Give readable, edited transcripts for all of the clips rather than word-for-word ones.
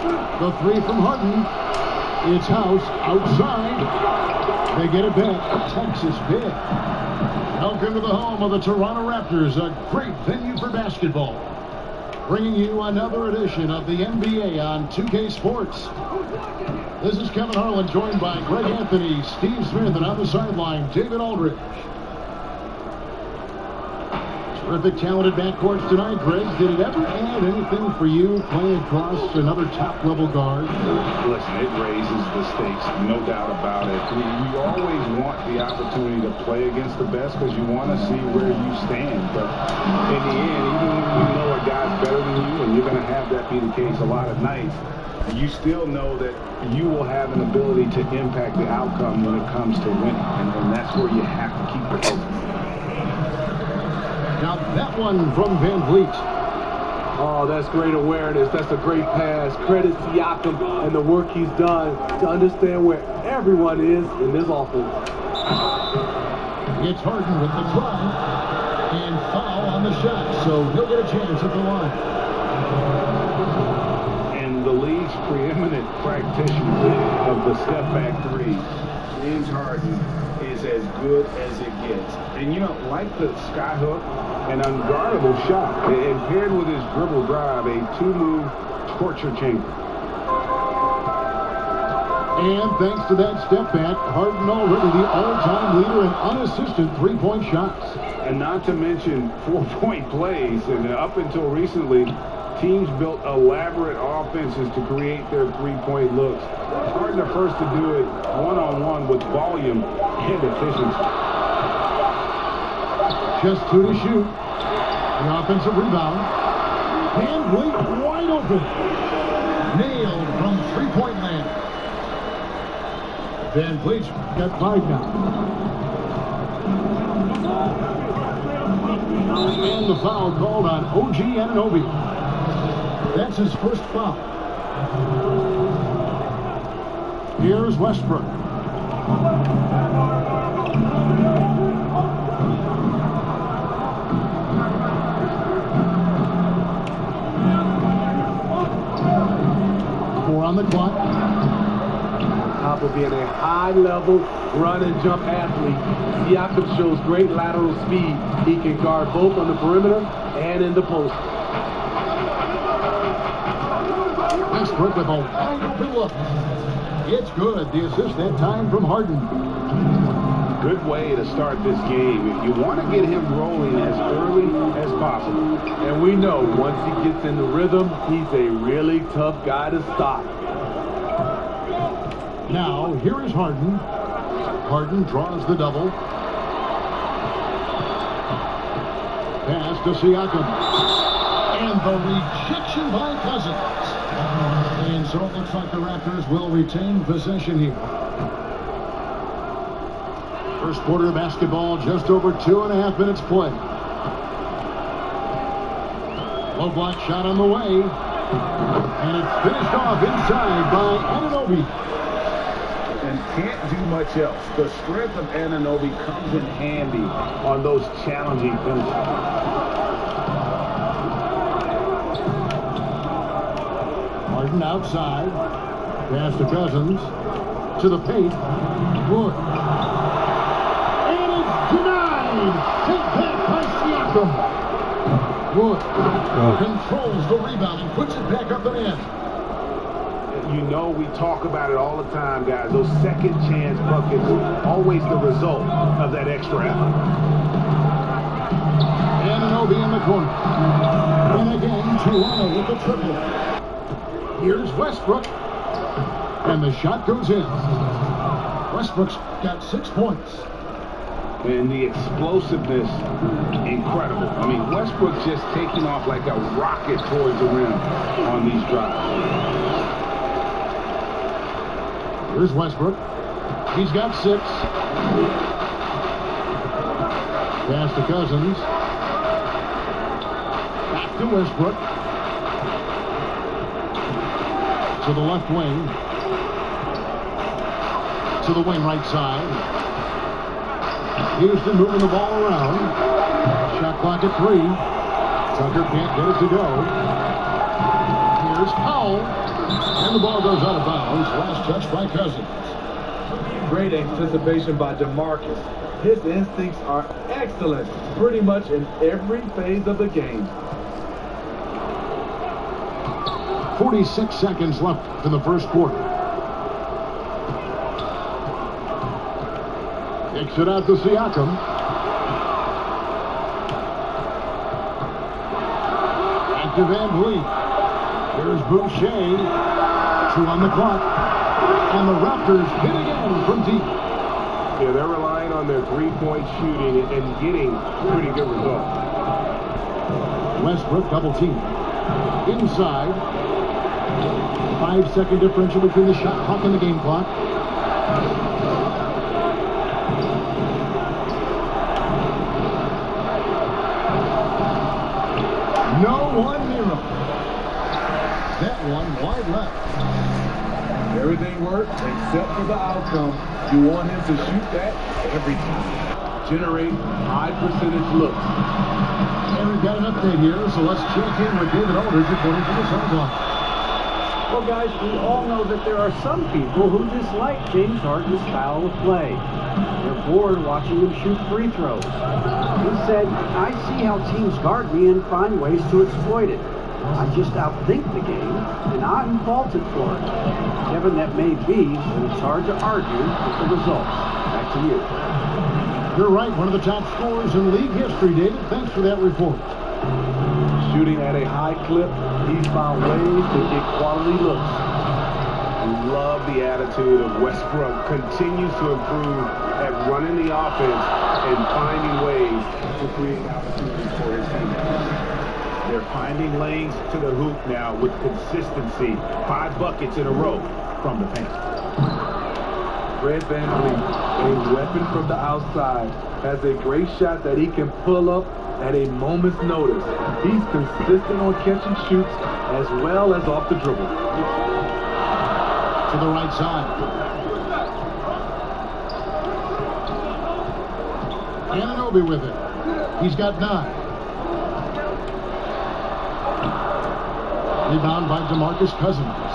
The three from Harden. It's House outside. They get it back. Texas big. Welcome to the home of the Toronto Raptors, a great venue for basketball. Bringing you another edition of the NBA on 2K Sports. This is Kevin Harlan, joined by Greg Anthony, Steve Smith, and on the sideline, David Aldridge. Terrific, talented backcourts tonight. Greg, did it ever add anything for you playing across another top-level guard? Listen, it raises the stakes, no doubt about it. You always want the opportunity to play against the best because you want to see where you stand. But in the end, even when you know a guy's better than you, and you're going to have that be the case a lot of nights, you still know that you will have an ability to impact the outcome when it comes to winning. And that's where you have to keep your focus. Now that one from Van Vliet. Oh, that's great awareness. That's a great pass. Credit Siakam and the work he's done to understand where everyone is in this offense. It's Harden with the drive and foul on the shot, so he'll get a chance at the line. And the league's preeminent practitioner of the step-back three, James Harden, is as good as it gets. And, you know, like the skyhook, an unguardable shot, and paired with his dribble drive, a two-move torture chamber. And thanks to that step back, Harden already the all-time leader in unassisted three-point shots. And not to mention four-point plays. And up until recently, teams built elaborate offenses to create their three-point looks. Harden the first to do it one-on-one with volume and efficiency. Just two to shoot. The offensive rebound. Van Vliet wide open. Nailed from three-point land. Van Vliet's got five now. And the foul called on OG Anunoby. That's his first foul. Here's Westbrook. Four on the clock. On top of being a high-level run-and-jump athlete, Siakam shows great lateral speed. He can guard both on the perimeter and in the post. Westbrook with a wide open look. It's good. The assist that time from Harden. Good way to start this game. You want to get him rolling as early as possible. And we know once he gets in the rhythm, he's a really tough guy to stop. Now, here is Harden. Harden draws the double. Pass to Siakam. And the rejection by Cousins. And so it looks like the Raptors will retain possession here. First quarter of basketball, just over 2.5 minutes play. Low block shot on the way. And it's finished off inside by Anunoby. And can't do much else. The strength of Anunoby comes in handy on those challenging finishes. Harden outside. Pass to Cousins. To the paint. Wood. And it's denied. Take that by Siakam. Wood controls the rebound and puts it back up and in. You know, we talk about it all the time, guys. Those second chance buckets, always the result of that extra effort. Anunoby in the corner. And again, Toronto with the triple. Here's Westbrook. And the shot goes in. Westbrook's got 6 points. And the explosiveness, incredible. I mean, Westbrook just taking off like a rocket towards the rim on these drives. Here's Westbrook. He's got 6. Pass to Cousins. Back to Westbrook. To the left wing. To the wing right side. Houston moving the ball around. Shot clock at 3. Tucker can't get it to go. Here's Powell. call. And the ball goes out of bounds. Last touch by Cousins. Great anticipation by DeMarcus. His instincts are excellent pretty much in every phase of the game. 46 seconds left in the first quarter. Kicks it out to Siakam. Back to Van Vliet. Here's Boucher. 2 on the clock. And the Raptors hit again from deep. Yeah, they're relying on their three-point shooting and getting pretty good results. Westbrook double team. Inside. 5-second differential between the shot clock and the game clock. No one near him. That one wide left. Everything worked except for the outcome. You want him to shoot that every time. Generate high percentage looks. And we've got an update here, so let's check in with David Aldridge according to the Suns office. Well, guys, we all know that there are some people who dislike James Harden's style of play. They're bored watching him shoot free throws. He said, I see how teams guard me and find ways to exploit it. I just outthink the game, and I'm faulted for it. Kevin, that may be, but it's hard to argue with the results. Back to you. You're right, one of the top scorers in league history, David. Thanks for that report. Shooting at a high clip, he's found ways to get quality looks. Love the attitude of Westbrook. Continues to improve at running the offense and finding ways to create opportunities for his teammates. They're finding lanes to the hoop now with consistency. 5 buckets in a row from the paint. Fred VanVleet, a weapon from the outside, has a great shot that he can pull up at a moment's notice. He's consistent on catch and shoots as well as off the dribble. To the right side. Anunoby with it. He's got 9. Rebound by DeMarcus Cousins.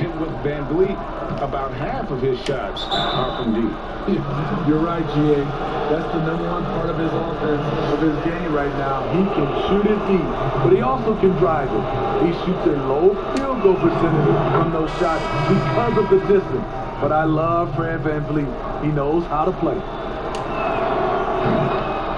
And with VanVleet, about half of his shots are from deep. You're right, G.A. That's the #1 part of his offense, of his game right now. He can shoot it deep, but he also can drive it. He shoots a low field goal percentage from those shots because of the distance. But I love Fred VanVleet. He knows how to play.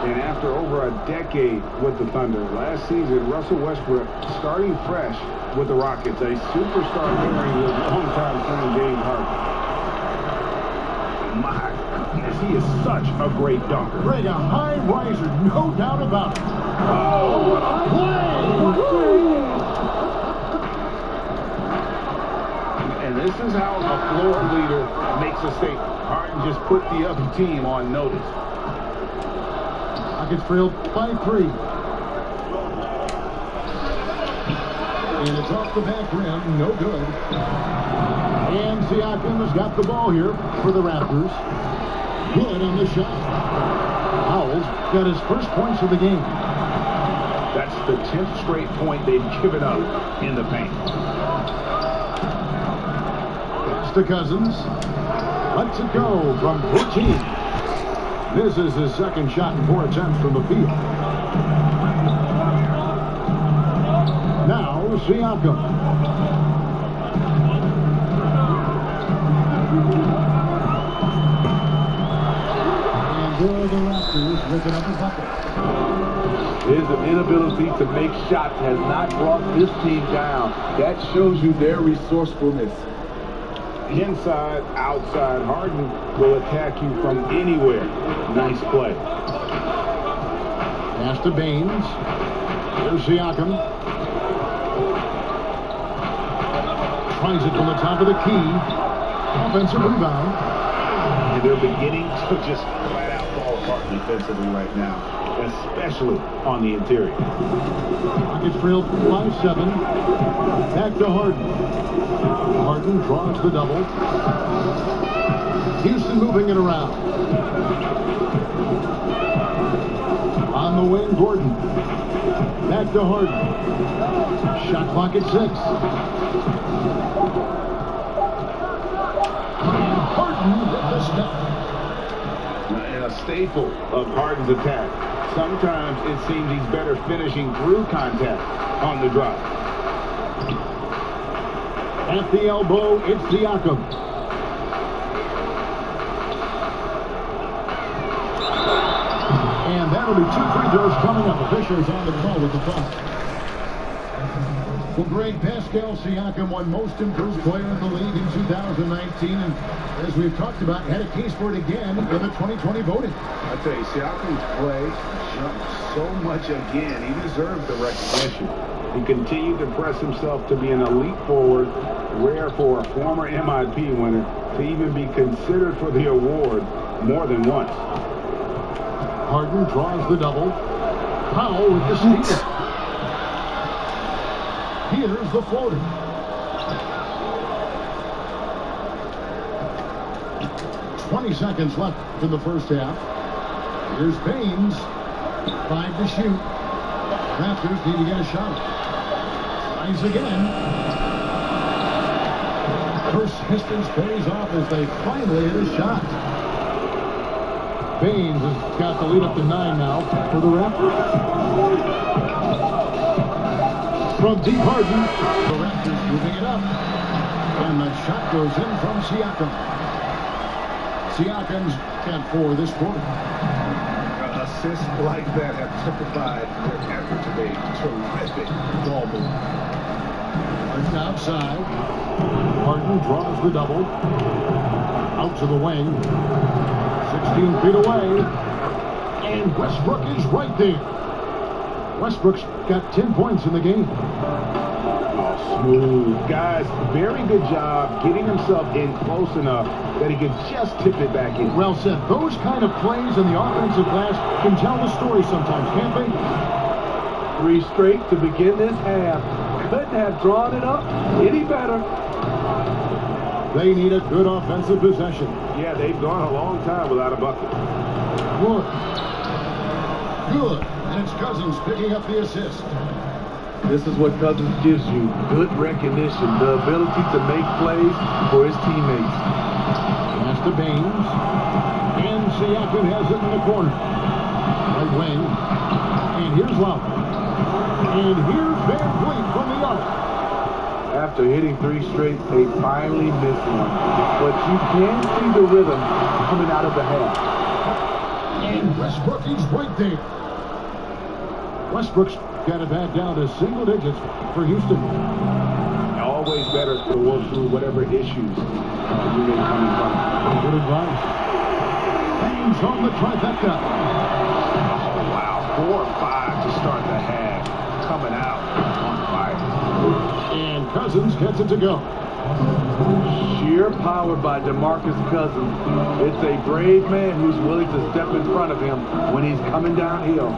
And after over a decade with the Thunder, last season, Russell Westbrook starting fresh with the Rockets, a superstar pairing with longtime friend James Harden. My goodness, he is such a great dunker. Greg, a high riser, no doubt about it. Oh, what a play! And this is how a floor leader makes a statement. Harden just put the other team on notice. Rockets trailed by 3. And it's off the back rim, no good. And Siakam has got the ball here for the Raptors. Good on the shot. Howell's got his first points of the game. That's the 10th straight point they've given up in the paint. Pass to Cousins. Lets it go from 14. This is his second shot in 4 attempts from the field. Now, Siakam. And there are the Raptors with another bucket. His inability to make shots has not brought this team down. That shows you their resourcefulness. Inside, outside, Harden will attack you from anywhere. Nice play. Pass to Baines. Here's Siakam. Tries it from the top of the key. Offensive rebound. And they're beginning to just flat out fall apart defensively right now, especially on the interior. Rockets trailed by 7. Back to Harden. Harden draws the double. Houston moving it around. On the wing, Gordon. Back to Harden. Shot clock at 6. And Harden with the step. And a staple of Harden's attack. Sometimes it seems he's better finishing through contact on the drop. At the elbow, it's Siakam. And that'll be 2 free throws coming up. Officials on the call with the foul. Well, Greg, Pascal Siakam won Most Improved Player in the league in 2019, and as we've talked about, had a case for it again in the 2020 voting. I tell you, Siakam's play jumped so much again. He deserved the recognition. He continued to press himself to be an elite forward, rare for a former MIP winner to even be considered for the award more than once. Harden draws the double. Powell with the steal. Here's the floater. $20 left in the first half. Here's Baines. 5 to shoot. Raptors need to get a shot. Tries again. Persistence pays off as they finally hit a shot. Baines has got the lead up to 9 now for the Raptors. From deep Harden, the Raptors moving it up. And the shot goes in from Siakam. Siakam's got 4 this quarter. Assists like that have typified their effort to be terrific ball movement. Harden outside. Harden draws the double. Out to the wing. 16 feet away. And Westbrook is right there. Westbrook's got 10 points in the game. Oh, smooth. Guys, very good job getting himself in close enough that he could just tip it back in. Well said. Those kind of plays in the offensive glass can tell the story sometimes, can't they? 3 straight to begin this half. Couldn't have drawn it up any better. They need a good offensive possession. Yeah, they've gone a long time without a bucket. Good. Good. And it's Cousins picking up the assist. This is what Cousins gives you. Good recognition. The ability to make plays for his teammates. Pass to Baines. And Siakam has it in the corner. Right wing. And here's Lowry. And here's Van Vliet from the arc. After hitting 3 straight, they finally missed one. But you can see the rhythm coming out of the half. And Westbrook is right there. Westbrook's got it back down to single digits for Houston. Always better to work through whatever issues you may come in front of. Good advice. Baines on the trifecta. Oh, wow. 4 or 5 to start the half. Coming out on fire. And Cousins gets it to go. Sheer power by DeMarcus Cousins. It's a brave man who's willing to step in front of him when he's coming downhill.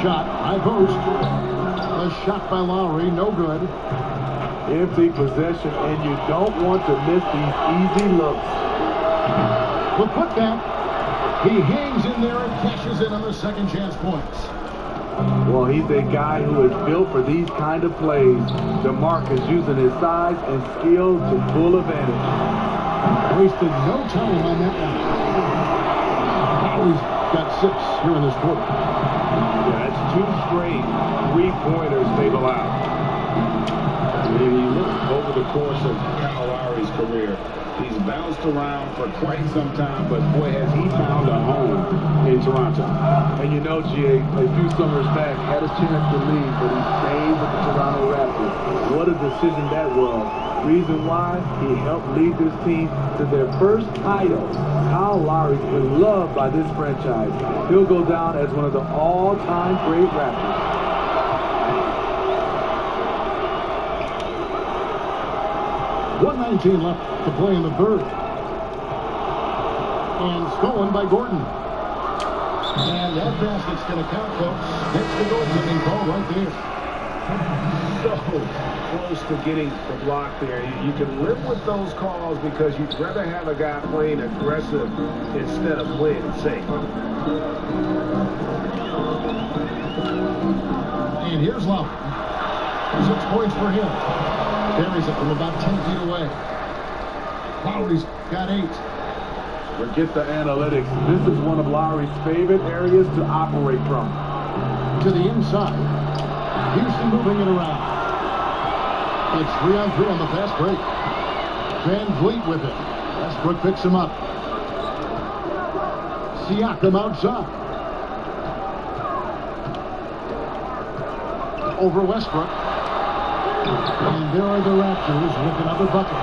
Shot, high post. A shot by Lowry, no good. Empty possession, and you don't want to miss these easy looks. The putback. He hangs in there and cashes in on the second chance points. Well, he's a guy who is built for these kind of plays. DeMarcus using his size and skill to full advantage. Wasted no time on that one. Lowry's got 6 here in this quarter. Yeah, that's 2 straight 3-pointers they've allowed. And you look over the course of Kyle Lowry's career, he's bounced around for quite some time, but boy, has he found a home in Toronto. And you know, GA, a few summers back, had a chance to leave, but he stayed with the Toronto Raptors. What a decision that was. Reason why? He helped lead this team to their first title. Kyle Lowry's been loved by this franchise. He'll go down as one of the all-time great Raptors. 1:19 left to play in the third. And stolen by Gordon. And that basket's going to count, folks. That's the goaltending call right there. So close to getting the block there. You can live with those calls because you'd rather have a guy playing aggressive instead of playing safe. And here's Love. 6 points for him. Carries it from about 10 feet away. Lowry's got 8. Forget the analytics. This is one of Lowry's favorite areas to operate from. To the inside. Houston moving it around. It's 3-on-3 on the fast break. Van Vliet with it. Westbrook picks him up. Siakam outside. Over Westbrook. And there are the Raptors with another bucket.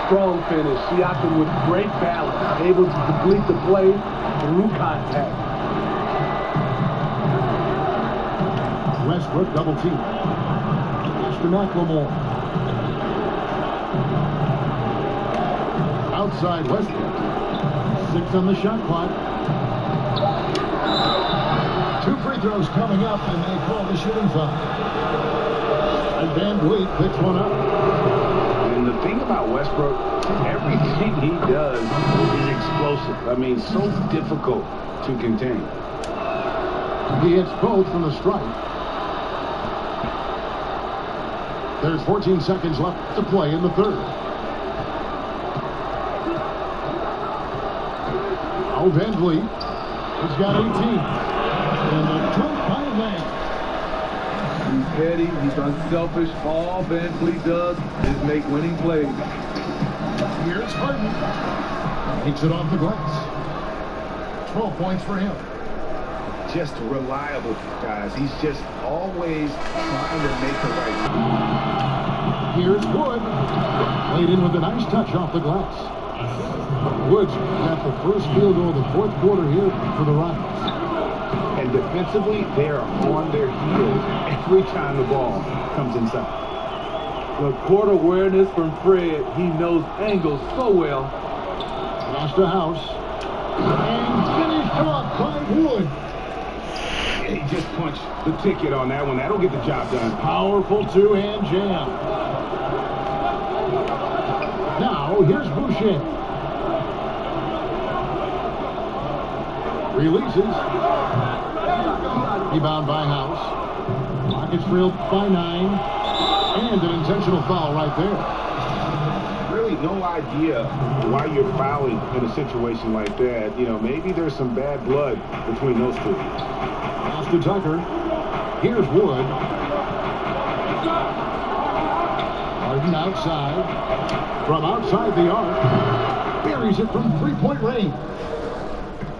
Strong finish. Siakam with great balance, able to complete the play through contact. Westbrook double team. Mr. McLemore. Outside Westbrook. 6 on the shot clock. 2 free throws coming up, and they call the shooting foul. And Van Vliet picks one up. And the thing about Westbrook, everything he does is explosive. I mean, so difficult to contain. He hits both from the strike. There's 14 seconds left to play in the third. Oh, Van Vliet. He's got 18. And a trump by man. He's petty, he's unselfish. All Van Vliet does is make winning plays. Here's Harden. Takes it off the glass. 12 points for him. Just reliable, guys. He's just always trying to make the right. Here's Wood. Laid in with a nice touch off the glass. Woods got the first field goal of the fourth quarter here for the Rockets. And defensively, they're on their heels every time the ball comes inside. The court awareness from Fred. He knows angles so well. Lost a house. And finished off by Wood. He just punched the ticket on that one. That'll get the job done. Powerful two-hand jam. Now, here's Boucher. Releases. Rebound by House. Rockets trailed by 9. And an intentional foul right there. Really no idea why you're fouling in a situation like that. You know, maybe there's some bad blood between those two. Pass to Tucker. Here's Wood. Harden outside. From outside the arc. Buries it from three-point range.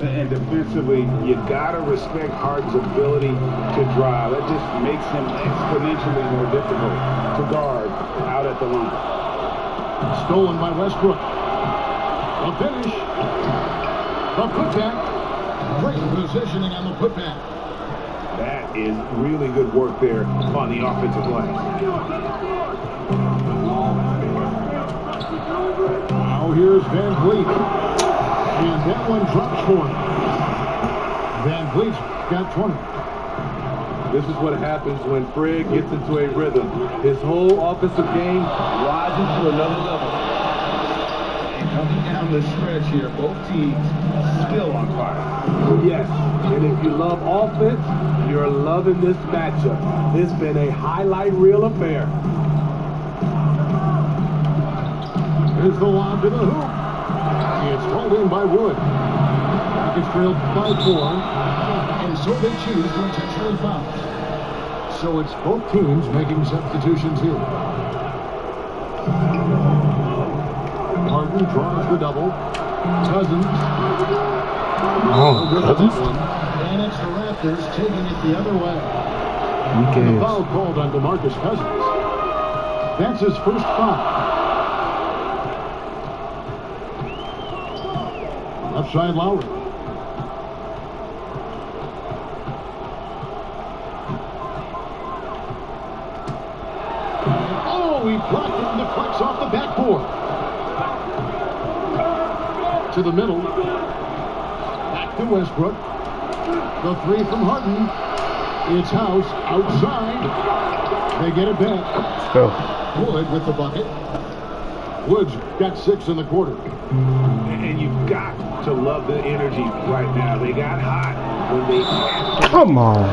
And defensively, you gotta respect Harden's ability to drive. That just makes him exponentially more difficult to guard out at the line. Stolen by Westbrook. A finish. The putback. Great positioning on the putback. That is really good work there on the offensive glass. Now here's Van Vliet. And that one drops for him. Van Vliet's got 20. This is what happens when Fred gets into a rhythm. His whole offensive game rises to another level. And coming down the stretch here, both teams still on fire. Yes, and if you love offense, you're loving this matchup. It's been a highlight reel affair. Here's the lob to the hoop. It's rolled in by Wood. Rockets trailed by 4. And so they choose to intentionally foul. So it's both teams making substitutions here. Harden draws the double. Cousins. Cousins? And it's the Raptors taking it the other way. And the foul called on DeMarcus Cousins. That's his first foul. Left side Lowry. Oh, he blocked it and deflects off the backboard. To the middle. Back to Westbrook. The 3 from Harden. It's House outside. They get it back. Let's go. Wood with the bucket. Wood's got 6 in the quarter. And you've got to love the energy right now. They got hot when they had to. Come on.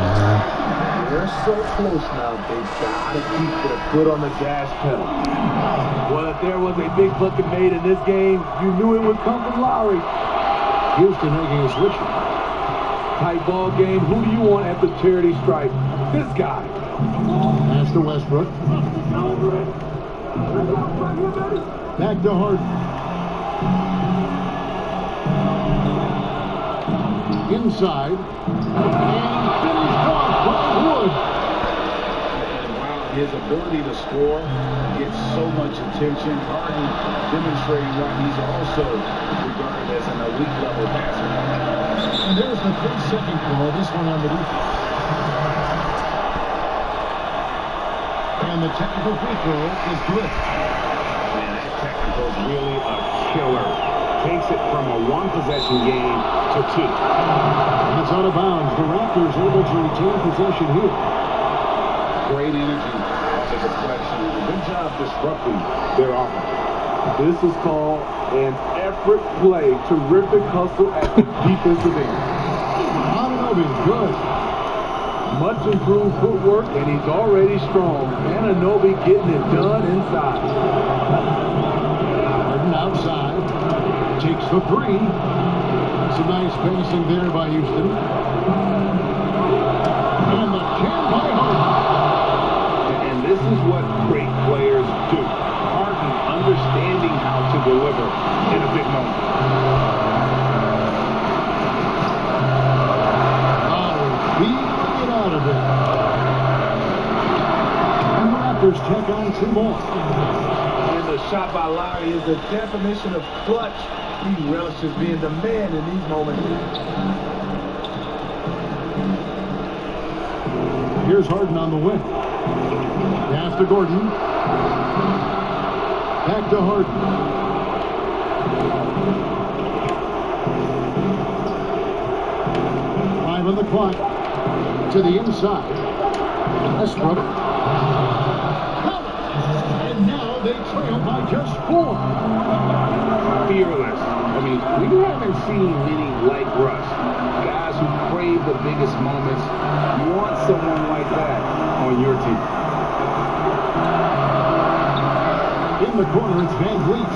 They're so close now. They gotta keep their foot on the gas pedal. Well, if there was a big bucket made in this game, you knew it would come from Lowry. Houston making a switch. Tight ball game. Who do you want at the charity stripe? This guy. Pass to Westbrook. Back to Harden. Inside. And finished off by Wood. His ability to score gets so much attention. Harden demonstrating why he's also regarded as an elite level passer. And there's the 3-second call. This one on the defense. And the technical free throw is good. Man, that technical's really a killer. Takes it from a one-possession game to 2. And it's out of bounds. The Raptors able to retain possession here. Great energy off the deflection. Good job disrupting Their offense. This is called an effort play. Terrific hustle at the defensive end. Anunoby's good. Much improved footwork, and he's already strong. Anunoby getting it done inside. Harden outside. Takes the 3. Some nice passing there by Houston. And the jam by Harden. And this is what great players do. Harden understanding how to deliver in a big moment. Beating it out of it. And the Raptors tack on 2 more. And the shot by Lowry is the definition of clutch. He relishes being the man in these moments. Here's Harden on the wing. Pass to Gordon. Back to Harden. Five on the clock. To the inside. Westbrook. And now they trail by just 4. Fearless. I mean, we haven't seen many like Russ. Guys who crave the biggest moments. You want someone like that on your team. In the corner, it's Van Vliet.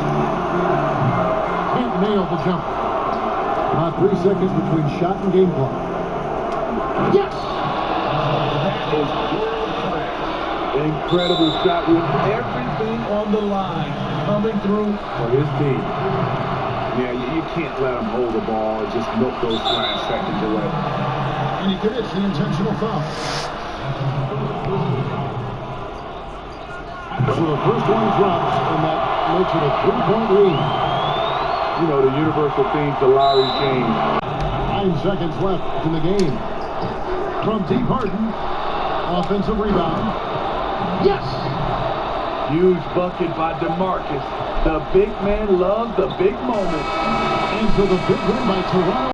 Can't nail the jumper. About 3 seconds between shot and game clock. Yes! that is world class. Incredible shot with everything on the line coming through for his team. Yeah, you can't let them hold the ball and just milk those last seconds away. And he commits the intentional foul. So the first one drops, and that makes it a 3-point lead. You know, the universal theme to Lowry's game. 9 seconds left in the game. From deep, Harden. Offensive rebound. Yes! Huge bucket by DeMarcus. The big man loves the big moments. And so the big win by Toronto.